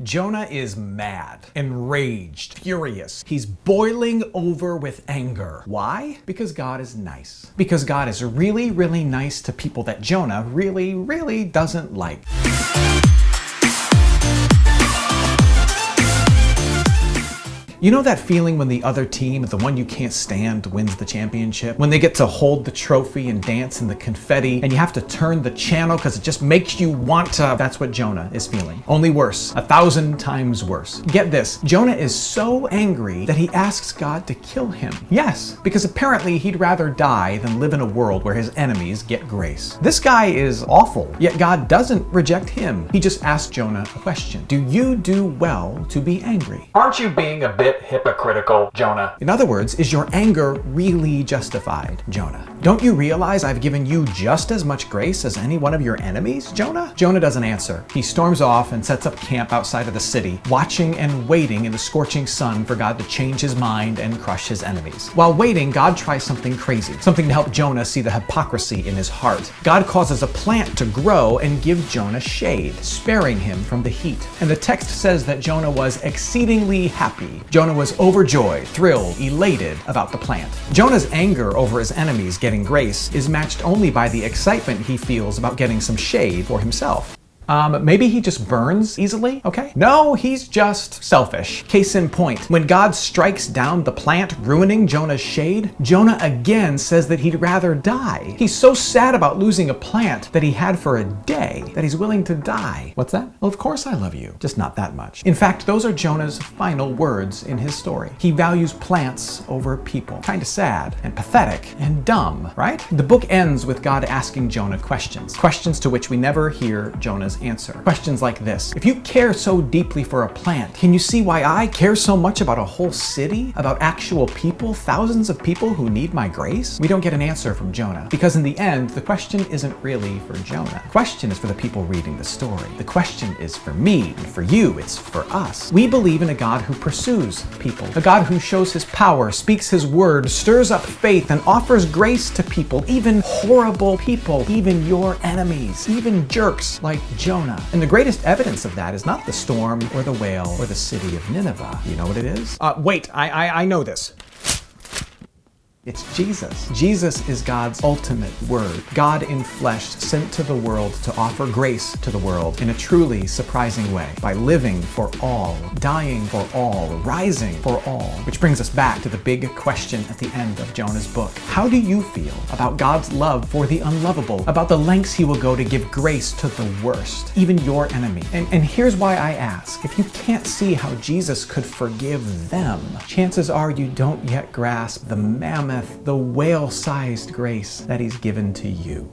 Jonah is mad, enraged, furious. He's boiling over with anger. Why? Because God is nice. Because God is really, really nice to people that Jonah really, really doesn't like. You know that feeling when the other team, the one you can't stand, wins the championship? When they get to hold the trophy and dance in the confetti, and you have to turn the channel because it just makes you want to... That's what Jonah is feeling. Only worse. 1,000 times worse. Get this. Jonah is so angry that he asks God to kill him. Yes, because apparently he'd rather die than live in a world where his enemies get grace. This guy is awful, yet God doesn't reject him. He just asks Jonah a question. Do you do well to be angry? Aren't you being a bit hypocritical, Jonah? In other words, is your anger really justified, Jonah? Don't you realize I've given you just as much grace as any one of your enemies, Jonah? Jonah doesn't answer. He storms off and sets up camp outside of the city, watching and waiting in the scorching sun for God to change his mind and crush his enemies. While waiting, God tries something crazy, something to help Jonah see the hypocrisy in his heart. God causes a plant to grow and give Jonah shade, sparing him from the heat. And the text says that Jonah was exceedingly happy. Jonah was overjoyed, thrilled, elated about the plant. Jonah's anger over his enemies getting grace is matched only by the excitement he feels about getting some shade for himself. Maybe he just burns easily, okay? No, he's just selfish. Case in point, when God strikes down the plant, ruining Jonah's shade, Jonah again says that he'd rather die. He's so sad about losing a plant that he had for a day that he's willing to die. What's that? Well, of course I love you, just not that much. In fact, those are Jonah's final words in his story. He values plants over people. Kinda sad and pathetic and dumb, right? The book ends with God asking Jonah questions. Questions to which we never hear Jonah's answer. Questions like this. If you care so deeply for a plant, can you see why I care so much about a whole city? About actual people? Thousands of people who need my grace? We don't get an answer from Jonah. Because in the end, the question isn't really for Jonah. The question is for the people reading the story. The question is for me and for you. It's for us. We believe in a God who pursues people. A God who shows his power, speaks his word, stirs up faith, and offers grace to people, even horrible people, even your enemies, even jerks like Jonah. And the greatest evidence of that is not the storm or the whale or the city of Nineveh. You know what it is? Wait, I know this. It's Jesus. Jesus is God's ultimate word. God in flesh sent to the world to offer grace to the world in a truly surprising way by living for all, dying for all, rising for all. Which brings us back to the big question at the end of Jonah's book. How do you feel about God's love for the unlovable? About the lengths he will go to give grace to the worst, even your enemy? And here's why I ask. If you can't see how Jesus could forgive them, chances are you don't yet grasp the mammoth, the whale-sized grace that he's given to you.